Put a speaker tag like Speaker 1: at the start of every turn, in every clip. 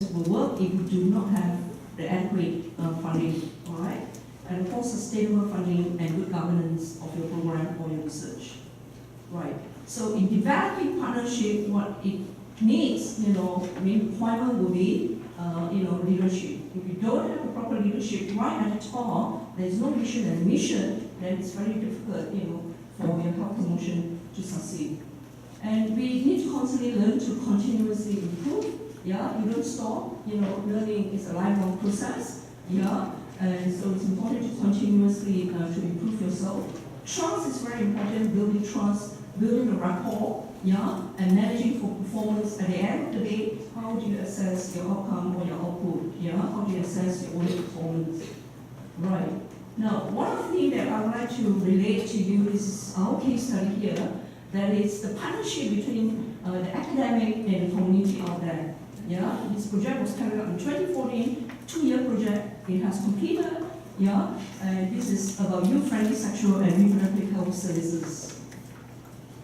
Speaker 1: will work if you do not have the adequate funding, all right? And of course, sustainable funding and good governance of your program or your research, right? So in developing partnership, what it needs, main requirement will be, leadership. If you don't have a proper leadership right at the top, there's no vision and mission, then it's very difficult, for your health promotion to succeed. And we need to constantly learn to continuously improve. Yeah, you don't stop. Learning is a lifelong process. Yeah, and so it's important to continuously to improve yourself. Trust is very important. Building trust, building a rapport. Yeah, and managing for performance. At the end of the day, how do you assess your outcome or your output? Yeah, how do you assess your own performance? Right. Now, one of the things that I would like to relate to you is our case study here. That is the partnership between the academic and the community out there. Yeah, this project was carried out in 2014, 2-year project. It has completed. Yeah, and this is about youth-friendly sexual and reproductive health services.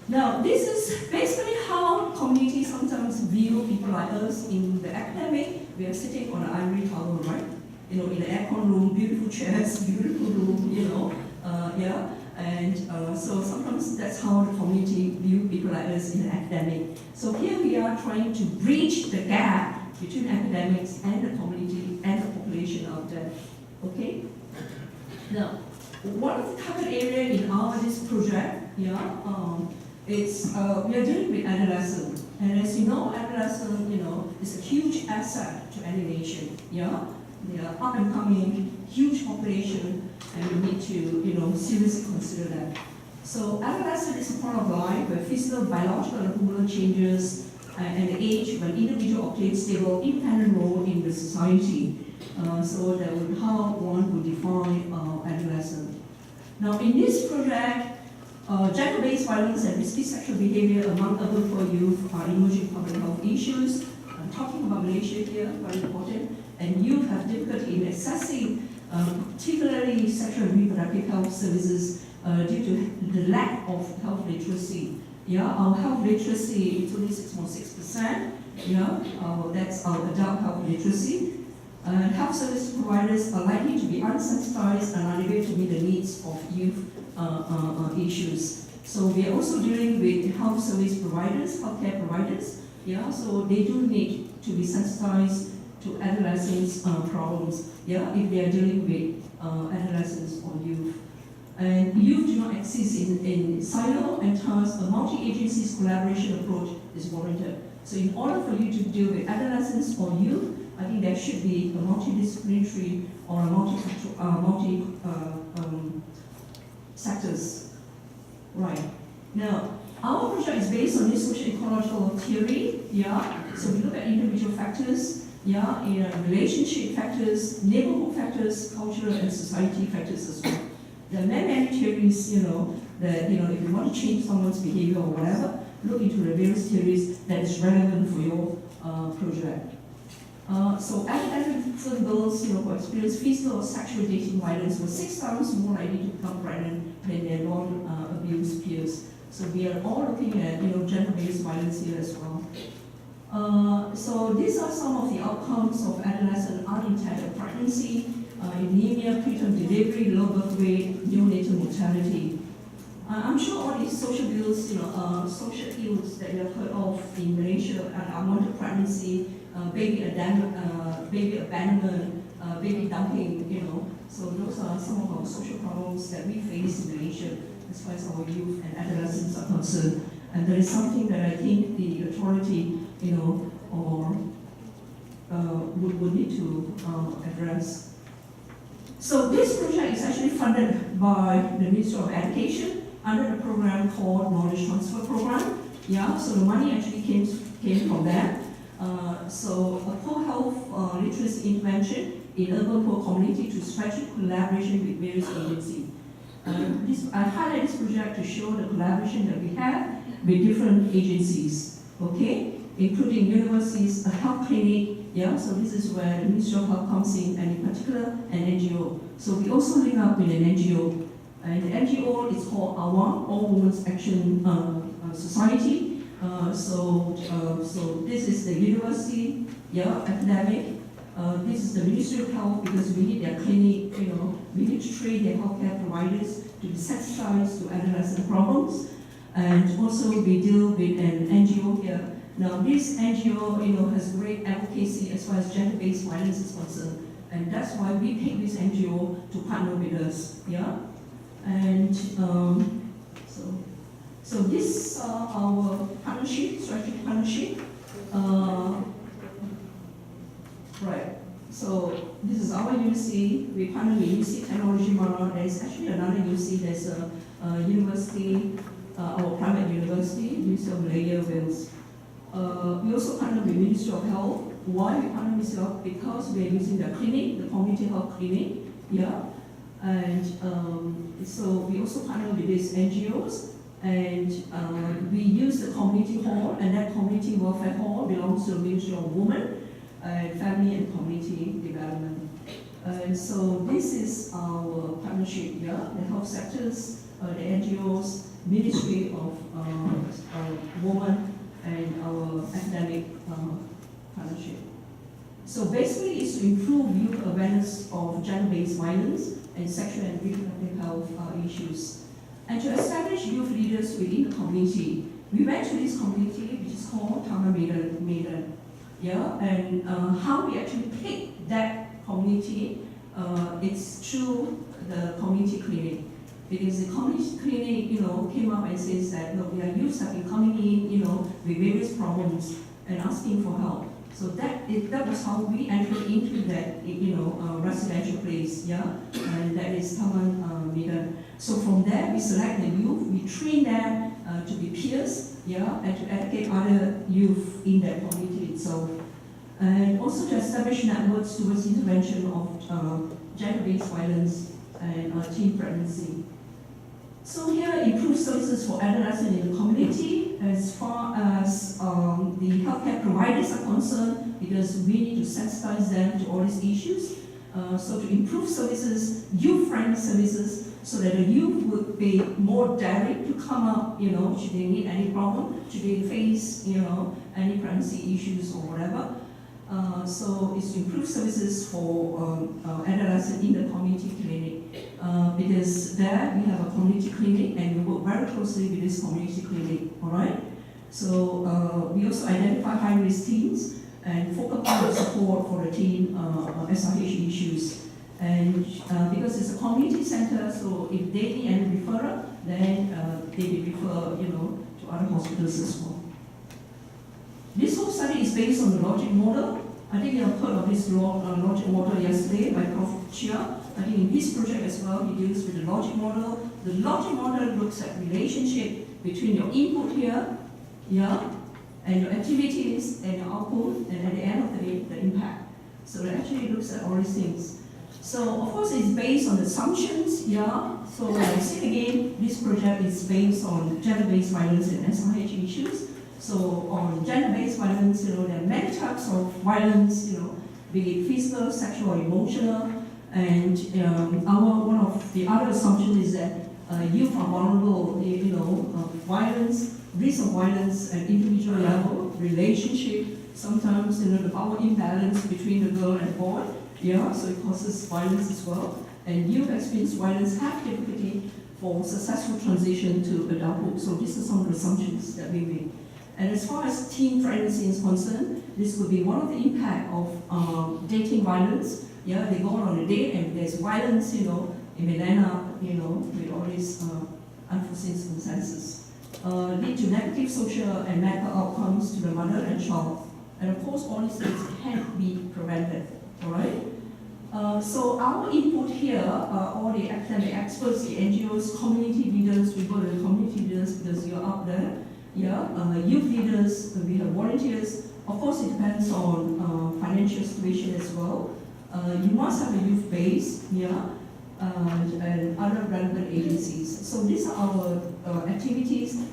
Speaker 1: Now, this is basically how community sometimes view people like us in the academic. We are sitting on an ivory tower, right? In the aircon room, beautiful chairs, beautiful room, yeah. And so sometimes that's how the community view people like us in the academic. So here we are trying to bridge the gap between academics and the community and the population out there. Okay? Now, one of the target area in this project, it's we are dealing with adolescents. And as you know, adolescent, is a huge asset to any nation. Yeah? They are up and coming, huge population, and we need to, seriously consider that. So adolescence is a part of life where physical, biological, and hormonal changes and the age when individual obtains stable, independent role in the society. So that would how one would define adolescence. Now, in this project, gender-based violence and risky sexual behavior among urban poor youth are emerging public health issues. I'm talking about Malaysia here, very important. And youth have difficulty in accessing particularly sexual and reproductive health services due to the lack of health literacy. Yeah, our health literacy is only 6.6%. Yeah, that's our adult health literacy. Health service providers are likely to be unsensitized and unable to meet the needs of youth issues. So we are also dealing with health service providers, healthcare providers. Yeah, so they do need to be sensitized to adolescents' problems, if they are dealing with adolescents or youth. And youth do not exist in silo, and thus a multi-agencies collaboration approach is warranted. So in order for you to deal with adolescents or youth, I think there should be a multidisciplinary or a multi sectors. Right. Now, our project is based on this social ecological theory, so we look at individual factors, relationship factors, neighborhood factors, cultural and society factors as well. There are many theories, that, if you want to change someone's behavior or whatever, look into the various theories that is relevant for your project. So adolescent girls, who experience physical or sexual dating violence were 6 times more likely to become pregnant than their non-abused peers. So we are all looking at, gender-based violence here as well. So these are some of the outcomes of adolescent unintended pregnancy, anemia, preterm delivery, low birth weight, neonatal mortality. I'm sure all these social ills, social ills that you have heard of in Malaysia, unwanted pregnancy, baby abandonment, baby dumping, so those are some of our social problems that we face in Malaysia as far as our youth and adolescents are concerned. And there is something that I think the authority, would need to address. So this project is actually funded by the Ministry of Education under the program called Knowledge Transfer Program. Yeah, so the money actually came from that. So a poor health literacy intervention in urban poor community to strategic collaboration with various agencies. I highlight this project to show the collaboration that we have with different agencies, okay, including universities, a health clinic, so this is where the Ministry of Health comes in, and in particular, an NGO. So we also link up with an NGO, and the NGO is called AWAM, All Women's Action Society. So this is the university, epidemic. This is the Ministry of Health because we need their clinic, we need to train their healthcare providers to be sensitized to adolescent problems. And also we deal with an NGO here. Now this NGO, has great advocacy as far as gender-based violence is concerned. And that's why we pick this NGO to partner with us, And so this our partnership, strategic partnership. Right. So this is our UC. We partner with UC Technology Mara. There's actually another UC. There's a university, our private university, University of Malaya, Wales. We also partner with Ministry of Health. Why we partner with Ministry of Health? Because we are using the clinic, the community health clinic, And so we also partner with these NGOs. And we use the community hall, and that community welfare hall belongs to the Ministry of Women, Family and Community Development. And so this is our partnership, the health sectors, the NGOs, Ministry of Women, and our academic partnership. So basically it's to improve youth awareness of gender-based violence and sexual and reproductive health issues. And to establish youth leaders within the community, we went to this community which is called Taman Medan. And how we actually pick that community, it's through the community clinic. Because the community clinic, came up and says that, look, their youths have been coming in, with various problems and asking for help. So that was how we entered into that, residential place, and that is Taman Medan. So from there, we select the youth, we train them to be peers, and to educate other youth in that community itself. And also to establish networks towards intervention of gender-based violence and teen pregnancy. So here, improve services for adolescents in the community as far as the healthcare providers are concerned, because we need to sensitize them to all these issues. So to improve services, youth-friendly services, so that the youth would be more direct to come up, should they need any problem, should they face, any pregnancy issues or whatever. So it's to improve services for adolescents in the community clinic, because there we have a community clinic and we work very closely with this community clinic, all right? So we also identify high-risk teens and focus on the support for the teen SRH issues. And because it's a community center, so if they need any referral, then they will refer, to other hospitals as well. This whole study is based on the logic model. I think you have heard of this logic model yesterday by Prof. Chia. I think in his project as well, he deals with the logic model. The logic model looks at relationship between your input here, and your activities and your output, and at the end of the day, the impact. So it actually looks at all these things. So of course it's based on assumptions, So like I said again, this project is based on gender-based violence and SRH issues. So on gender-based violence, there are many types of violence, be it physical, sexual, or emotional. And one of the other assumptions is that youth are vulnerable, violence, risk of violence at individual level, relationship, sometimes the power imbalance between the girl and boy, so it causes violence as well. And youth experience violence have difficulty for successful transition to adulthood. So these are some of the assumptions that we make. And as far as teen pregnancy is concerned, this could be one of the impact of dating violence. They go on a date and there's violence, it may end up, with all these unforeseen circumstances. Lead to negative social and mental outcomes to the mother and child. And of course, all these things can be prevented, all right? So our input here, all the academic experts, the NGOs, community leaders, we go to the community leaders because you're up there. Youth leaders, we have volunteers. Of course, it depends on financial situation as well. You must have a youth base, and other relevant agencies. So these are our activities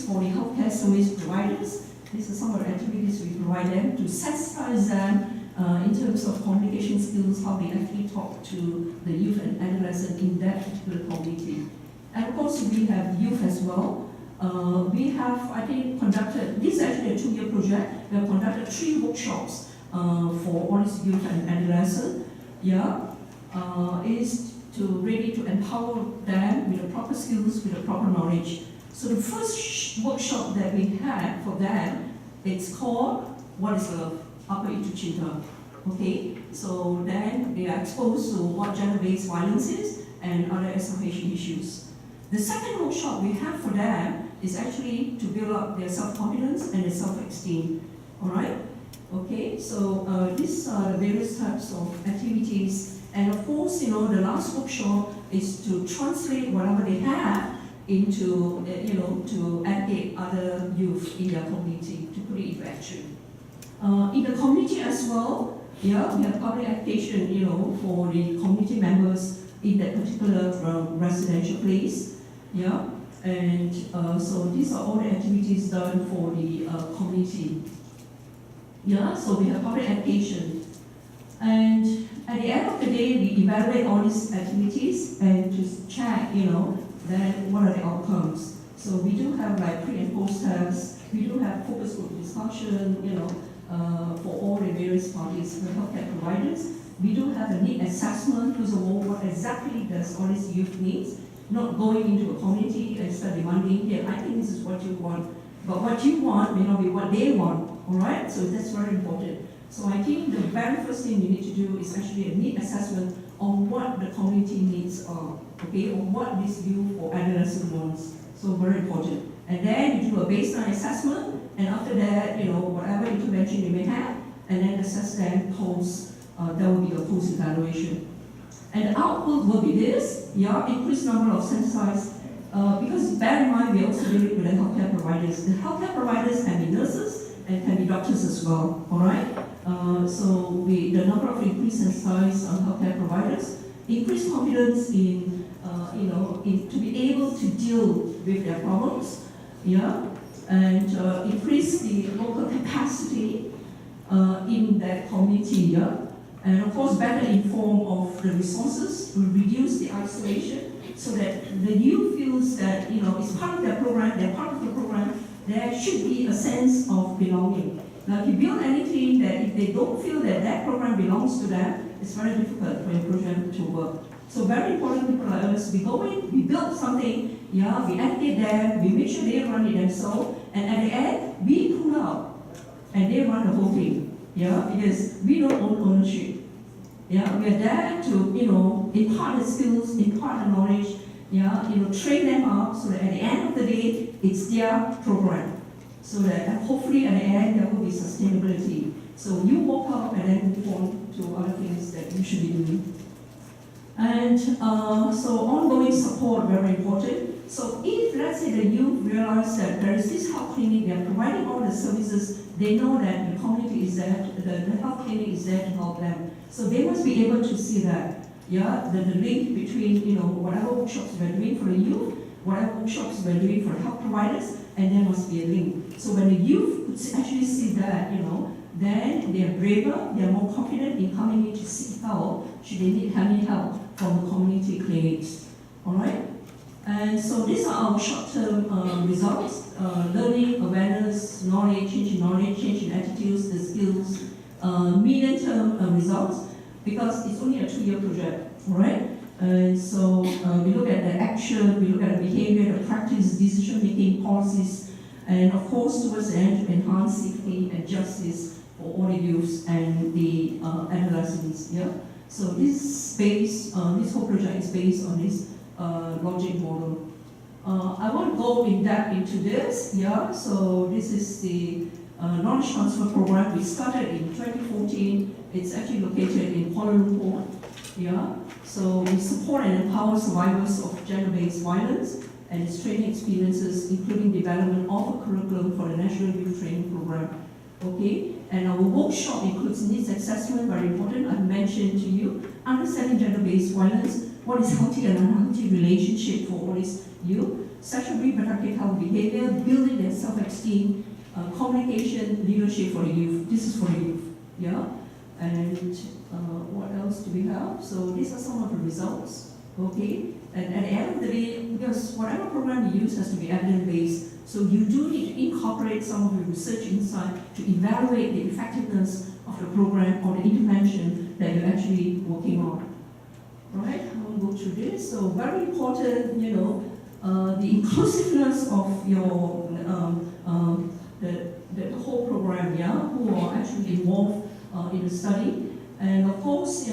Speaker 1: for the healthcare service providers. These are some of the activities we provide them to sensitize them in terms of communication skills, how they actually talk to the youth and adolescent in that particular community. And of course, we have youth as well. We have, I think, conducted, this is actually a 2-year project, we have conducted 3 workshops for all these youth and adolescents, is to really to empower them with the proper skills, with the proper knowledge. So the first workshop that we had for them, it's called What is Love? Apa Itu Cinta. Okay, so then they are exposed to what gender-based violence is and other SMH issues. The second workshop we have for them is actually to build up their self-confidence and their self-esteem. All right? Okay, so these are the various types of activities. And of course, the last workshop is to translate whatever they have into, to educate other youth in their community, to put it into action. In the community as well, we have public education, for the community members in that particular residential place. And so these are all the activities done for the community. So we have public education. And at the end of the day, we evaluate all these activities and to check, then what are the outcomes. So we do have like pre and post tests, we do have focus group discussion, for all the various parties, the healthcare providers. We do have a need assessment, first of all, what exactly does all these youth needs, not going into a community and start demanding, I think this is what you want. But what you want may not be what they want, all right? So that's very important. So I think the very first thing you need to do is actually a need assessment on what the community needs are, okay, or what this youth or adolescent wants. So very important. And then you do a baseline assessment, and after that, whatever intervention you may have, and then assess them post, there will be a post-evaluation. And the output will be this, increased number of sensitized, because bear in mind, we are also dealing with the healthcare providers. The healthcare providers can be nurses and can be doctors as well, all right? So the number of increased sensitized healthcare providers, increased confidence in, to be able to deal with their problems, and increase the local capacity in that community, and of course better inform of the resources to reduce the isolation so that the youth feels that it's part of their program, they're part of the program, there should be a sense of belonging. Now if you build anything that if they don't feel that that program belongs to them, it's very difficult for your program to work. So very important people like us, we go in, we build something, we educate them, we make sure they run it themselves, and at the end, we pull out, and they run the whole thing, because we don't own ownership. We are there to, impart the skills, impart the knowledge, train them up so that at the end of the day, it's their program. So that hopefully at the end, there will be sustainability. So you walk out and then move on to other things that you should be doing. And so ongoing support, very important. So if, let's say, the youth realize that there is this health clinic, they are providing all the services, they know that the community is there, the health clinic is there to help them. So they must be able to see that, the link between, whatever workshops we're doing for the youth, whatever workshops we're doing for health providers, and there must be a link. So when the youth could actually see that, then they are braver, they are more confident in coming in to seek help should they need any help from the community clinics. All right? And so these are our short-term results: learning, awareness, knowledge, change in attitudes, the skills, medium-term results, because it's only a 2-year project. All right? And so we look at the action, we look at the behavior, the practice, decision-making, policies, and of course, towards the end, to enhance safety and justice for all the youths and the adolescents. So this whole project is based on this logic model. I won't go in depth into this. So this is the knowledge transfer program. We started in 2014. It's actually located in Kuala Lumpur. So we support and empower survivors of gender-based violence and its training experiences, including development of a curriculum for the National Youth Training Program. Okay, and our workshop includes needs assessment, very important. I mentioned to you, understanding gender-based violence, what is healthy and unhealthy relationship for all these youth, sexual reproductive health behavior, building their self-esteem, communication, leadership for the youth. This is for the youth. And what else do we have? So these are some of the results. Okay, and at the end of the day, because whatever program you use has to be evidence-based. So you do need to incorporate some of your research insight to evaluate the effectiveness of the program or the intervention that you're actually working on. Right? I won't go through this. So very important, the inclusiveness of your the whole program, who are actually involved in the study. And of course,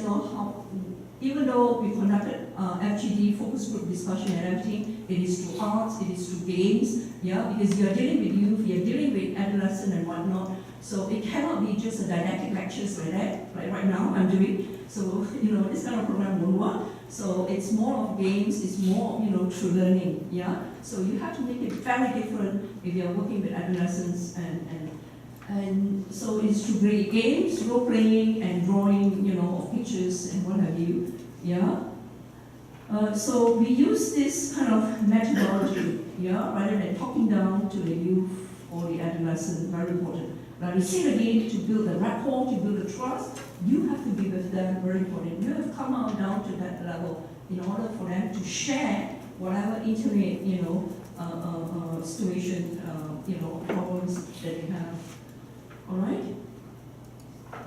Speaker 1: even though we conducted FGD, focus group discussion and everything, it is through arts, it is through games, because you are dealing with youth, you are dealing with adolescents and whatnot. So it cannot be just a didactic lectures like that, like right now I'm doing. So, this kind of program won't work. So it's more of games, it's more, through learning, So you have to make it very different if you're working with adolescents and so it's through great games, role playing and drawing, of pictures and what have you, so we use this kind of methodology, rather than talking down to the youth or the adolescent, very important. Now you see again, to build the rapport, to build the trust, you have to be with them, very important. You have to come out down to that level in order for them to share whatever intimate, situation, problems that they have. All right?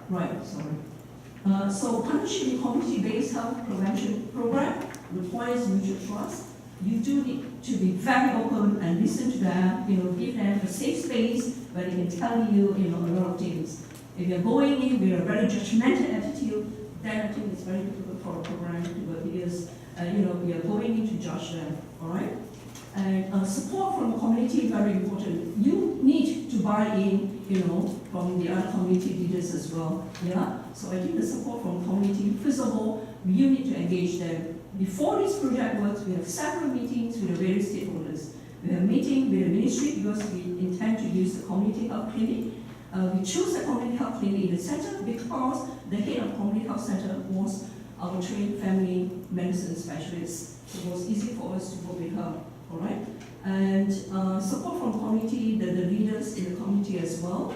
Speaker 1: Right, sorry. So partnership in community-based health prevention program requires mutual trust. You do need to be very open and listen to them, give them a safe space where they can tell you, a lot of things. If you're going in with a very judgmental attitude, then I think it's very difficult for a program to work because, we are going in to judge them, all right? And support from the community is very important. You need to buy in, from the other community leaders as well, So I think the support from the community, first of all, you need to engage them. Before this project works, we have several meetings with the various stakeholders. We have a meeting with the ministry because we intend to use the community health clinic. We choose the community health clinic in the center because the head of community health center was our trained family medicine specialist. So it was easy for us to work with her, all right? And support from community, the leaders in the community as well,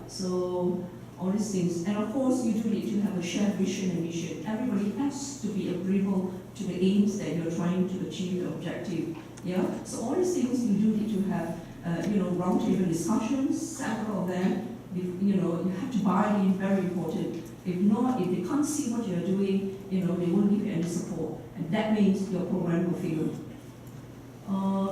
Speaker 1: So all these things. And of course, you do need to have a shared vision and mission. Everybody has to be agreeable to the aims that you're trying to achieve the objective. So all these things you do need to have, roundtable discussions, several of them. You have to buy in, very important. If not, if they can't see what you're doing, they won't give you any support. And that means your program will fail.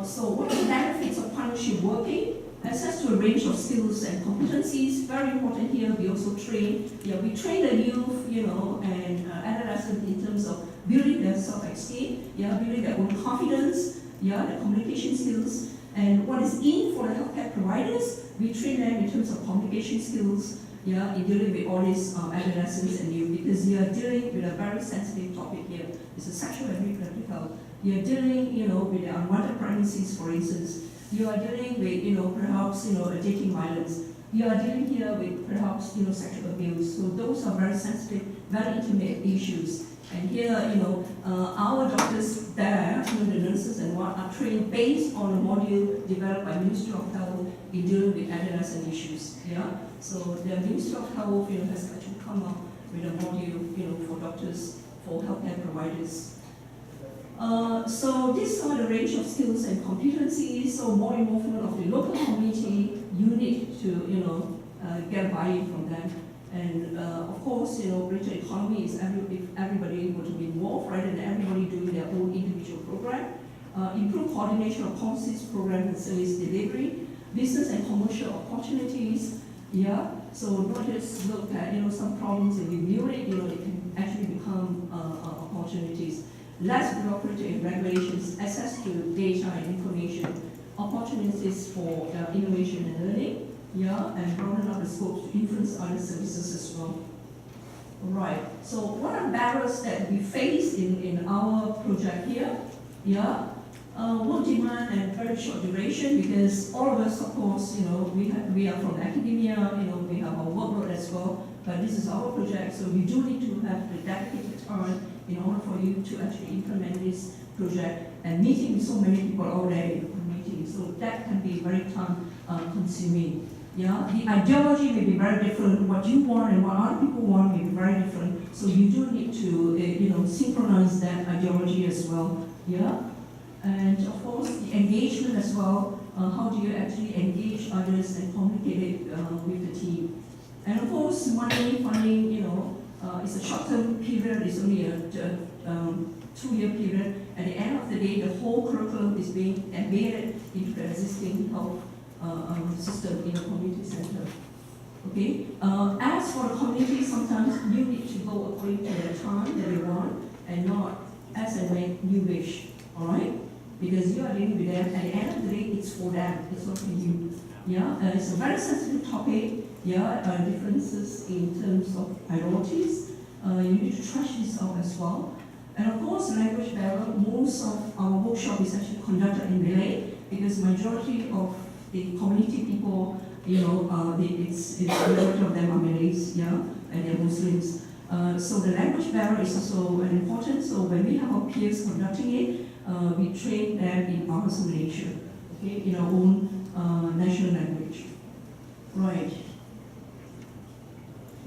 Speaker 1: So what are the benefits of partnership working? Access to a range of skills and competencies, very important here. We also train, we train the youth, and adolescents in terms of building their self-esteem, building their own confidence, their communication skills. And what is in for the healthcare providers, we train them in terms of communication skills, in dealing with all these adolescents and youth, because you are dealing with a very sensitive topic here. It's a sexual and reproductive health. You are dealing, with the unwanted pregnancies, for instance. You are dealing with, perhaps, dating violence. You are dealing here with perhaps, sexual abuse. So those are very sensitive, very intimate issues. And here, our doctors there, the nurses and what, are trained based on a module developed by Ministry of Health in dealing with adolescent issues. So the Ministry of Health, has actually come up with a module, for doctors, for healthcare providers. So these are the range of skills and competencies. So more involvement of the local community, you need to, get buy-in from them. And of course, greater economy is if everybody were to be involved, rather than everybody doing their own individual program. Improve coordination of policies, program and service delivery, business and commercial opportunities. So not just look at some problems and review it. It can actually become opportunities. Less bureaucracy and regulations, access to data and information, opportunities for innovation and learning. And broaden up the scope to influence other services as well. Right. So what are barriers that we face in our project here? Work demand and very short duration, because all of us, of course, we are from academia, we have our workload as well. But this is our project, so we do need to have the dedicated time in order for you to actually implement this project and meeting with so many people all day in the community. So that can be very time consuming. The ideology may be very different. What you want and what other people want may be very different. So you do need to, synchronize that ideology as well. And of course, the engagement as well. how do you actually engage others and communicate it with the team. And of course, money, funding, it's a short-term period, it's only a 2-year period. At the end of the day, the whole curriculum is being embedded into the existing health system in the community center. Okay. As for the community, sometimes you need to go according to the time that you want and not as and when you wish. All right? Because you are dealing with them. At the end of the day, it's for them. It's not for you. Yeah. It's a very sensitive topic. Yeah. Differences in terms of priorities. You need to trash this out as well. And of course, language barrier. Most of our workshop is actually conducted in Malay because majority of the community people, it's majority of them are Malays, yeah, and they're Muslims. So the language barrier is also very important. So when we have our peers conducting it, we train them in Bahasa Malaysia, okay, in our own national language. Right.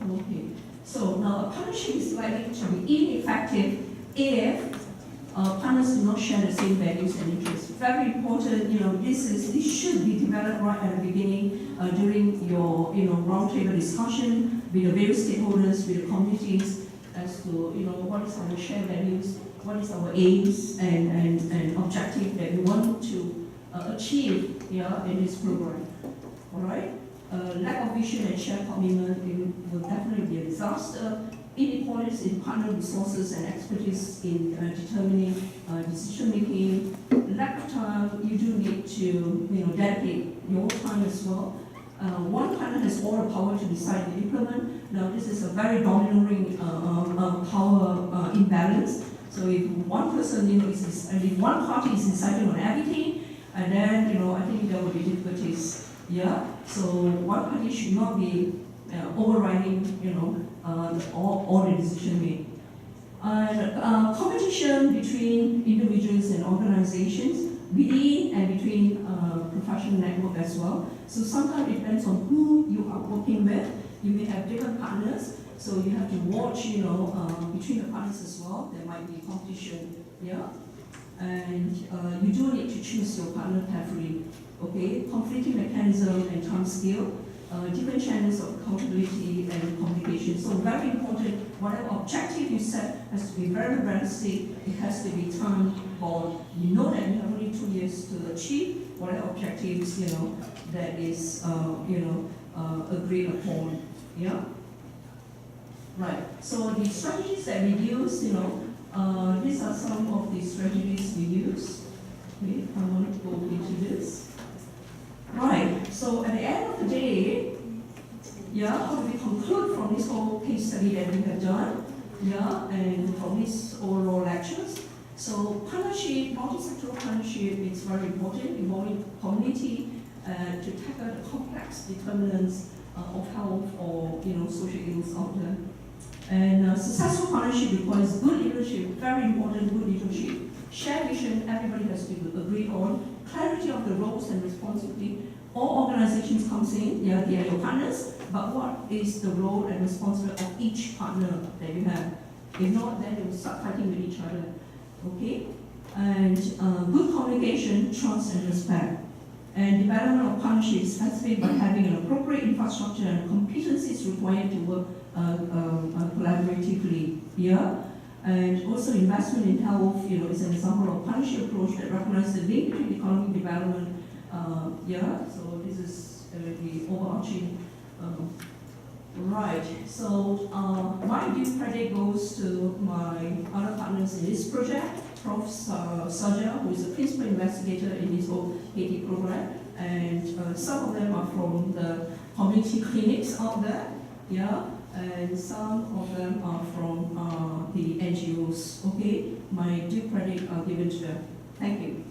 Speaker 1: Okay. So now a partnership is likely to be ineffective if partners do not share the same values and interests. Very important, this should be developed right at the beginning during your, roundtable discussion with the various stakeholders, with the communities, as to, what is our shared values, what is our aims and objective that we want to achieve in this program. All right? Lack of vision and shared commitment will definitely be a disaster. Inequalities in partner resources and expertise in determining decision making. Lack of time, you do need to dedicate your time as well. One partner has all the power to decide to implement. Now this is a very domineering power imbalance. So if one person, if one party is deciding on everything, and then I think there will be difficulties. Yeah. So one party should not be overriding, all the decision made. Competition between individuals and organizations, within and between professional network as well. So sometimes it depends on who you are working with. You may have different partners, so you have to watch, between the partners as well. There might be competition, yeah. And you do need to choose your partner carefully. Okay, conflicting mechanism and time scale. Different channels of accountability and communication. So very important, whatever objective you set has to be very realistic. It has to be time bound. You know that you have only 2 years to achieve whatever objectives, that is, agreed upon. Yeah? Right. So the strategies that we use, these are some of the strategies we use. Okay, I want to go into this. Right, so at the end of the day, how do we conclude from this whole case study that we have done, and from these overall lectures? So partnership, multi-sectoral partnership is very important, involving community to tackle the complex determinants of health or social ills out there. And successful partnership requires good leadership, very important, good leadership. Shared vision, everybody has to agree on. Clarity of the roles and responsibility. All organizations comes in, they are your partners, but what is the role and responsibility of each partner that you have? If not, then they will start fighting with each other. Okay? And good communication, trust and respect. And development of partnerships specified by having an appropriate infrastructure and competencies required to work collaboratively. Yeah? And also investment in health, is an example of partnership approach that recognizes the link between economic development. So this is the overarching. Right. So my due credit goes to my other partners in this project, Prof. Saja, who is a principal investigator in this whole Haiti program, and some of them are from the community clinics out there. Yeah. And some of them are from the NGOs. Okay, my due credit are given to them. Thank you.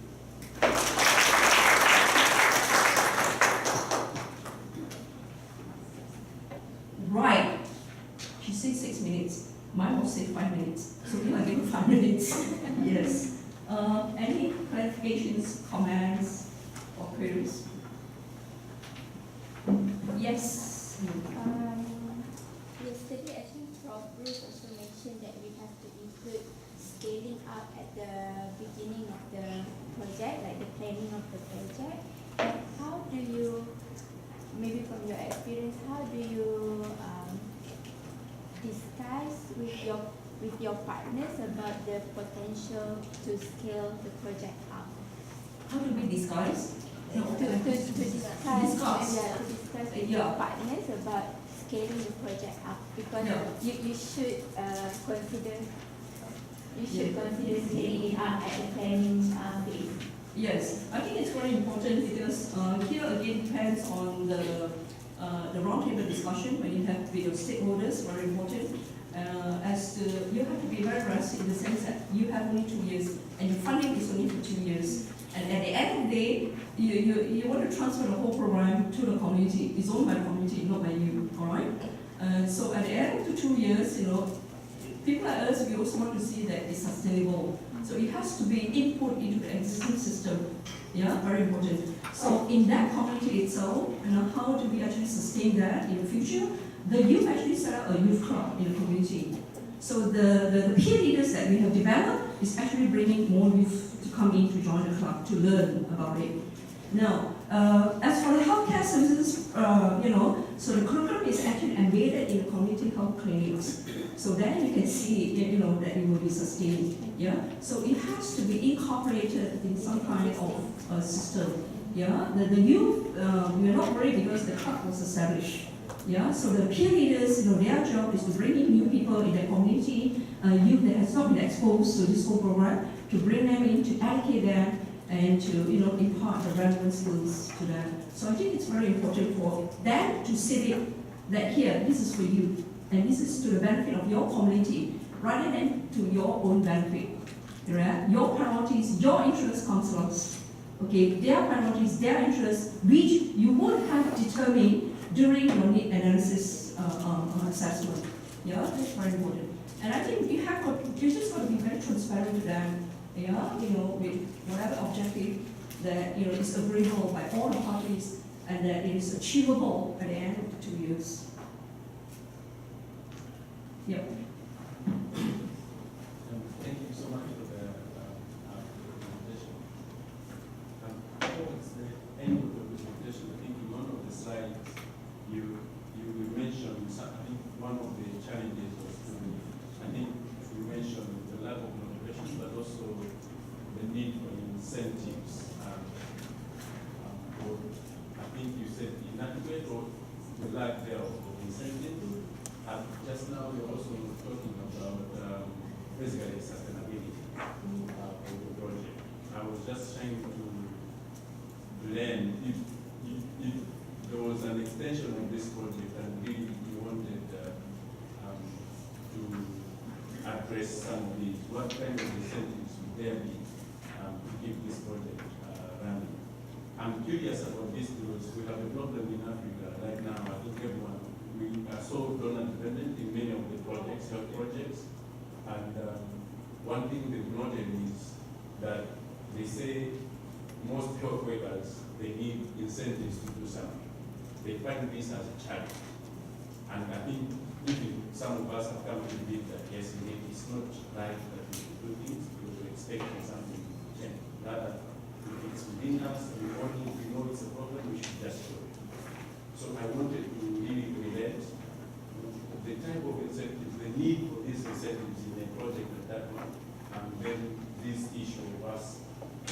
Speaker 1: Right. She said 6 minutes. Mine will say 5 minutes. So you are getting 5 minutes. Yes. Any clarifications, comments, or queries? Yes.
Speaker 2: Yesterday, I think Prof. Bruce also mentioned that we have to include scaling up at the beginning of the project, like the planning of the project. how do you, maybe from your experience, how do you discuss with your partners about the potential to scale the project up?
Speaker 1: How do we disguise? No,
Speaker 2: To discuss
Speaker 1: Discuss.
Speaker 2: with your partners about scaling the project up, because
Speaker 1: Yeah.
Speaker 2: you should consider scaling it up at the planning phase.
Speaker 1: Yes, I think it's very important because here again depends on the roundtable discussion when you have with your stakeholders, very important. As to, you have to be very realistic in the sense that you have only 2 years and your funding is only for 2 years. And at the end of the day, you want to transfer the whole program to the community. It's owned by the community, not by you, all right? So at the end of the 2 years, people like us, we also want to see that it's sustainable. So it has to be input into the existing system. Yeah, very important. So in that community itself, how do we actually sustain that in the future? The youth actually set up a youth club in the community. So the peer leaders that we have developed is actually bringing more youth to come in to join the club, to learn about it. Now, as for the healthcare services, so the curriculum is actually embedded in the community health clinics. So then you can see, that it will be sustained. Yeah. So it has to be incorporated in some kind of system. Yeah. The youth, we are not worried because the club was established. Yeah. So the peer leaders, their job is to bring in new people in the community, youth that has not been exposed to this whole program, to bring them in, to educate them, and to impart the relevant skills to them. So I think it's very important for them to see it that here, this is for you, and this is to the benefit of your community, rather than to your own benefit. Right? Your priorities, your interests comes last. Okay, their priorities, their interests, which you would have determined during your need analysis assessment. Yeah, that's very important. And I think you just got to be very transparent to them. Yeah, with whatever objective that is agreeable by all the parties and that it is achievable at the end of the 2 years. Yep.
Speaker 3: Thank you so much for the presentation. Towards the end of the presentation, I think in one of the slides you mentioned, I think one of the challenges was you mentioned the lack of motivation, but also the need for incentives. I think you said inadequate or the lack thereof of incentives. Just now you're also talking about basically sustainability of the project. I was just trying to learn if there was an extension of this project and really you wanted to address some of these, what kind of incentives would there be to keep this project running? I'm curious about this because we have a problem in Africa right now. I think we are so donor dependent in many of the projects, health projects. And one thing they've noted is that they say most health workers, they need incentives to do something. They find this as a challenge. And I think even some of us have come to believe that yes, indeed, it's not right that we should do things because we're expecting something to change. Rather, if it's within us, we know it's a problem, we should just show it. So I wanted to really relate the type of incentives, the need for these incentives in a project like that one, and then this issue of us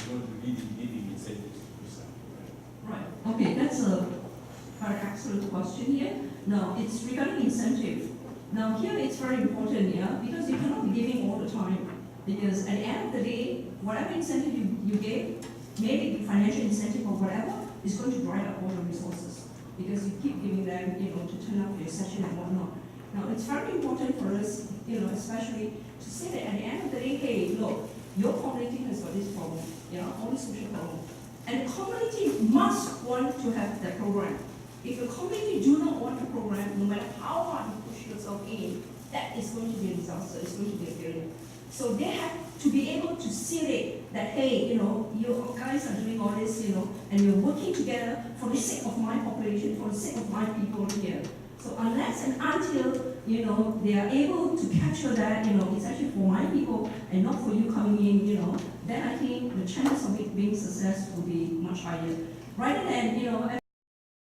Speaker 3: not really needing incentives to do something.
Speaker 1: Right. Okay, that's a very excellent question here. Now, it's regarding incentive. Now, here it's very important, because you cannot be giving all the time. Because at the end of the day, whatever incentive you gave, maybe the financial incentive or whatever, is going to dry up all the resources. Because you keep giving them, to turn up your session and whatnot. Now, it's very important for us, especially to say that at the end of the day, hey, look, your community has got this problem, all this social problem. And the community must want to have that program. If the community do not want the program, no matter how hard you push yourself in, that is going to be a disaster, it's going to be a failure. So they have to be able to see it, that hey, you guys are doing all this, and you're working together for the sake of my population, for the sake of my people here. So unless and until, they are able to capture that, it's actually for my people and not for you coming in, then I think the chance of it being success will be much higher. rather than,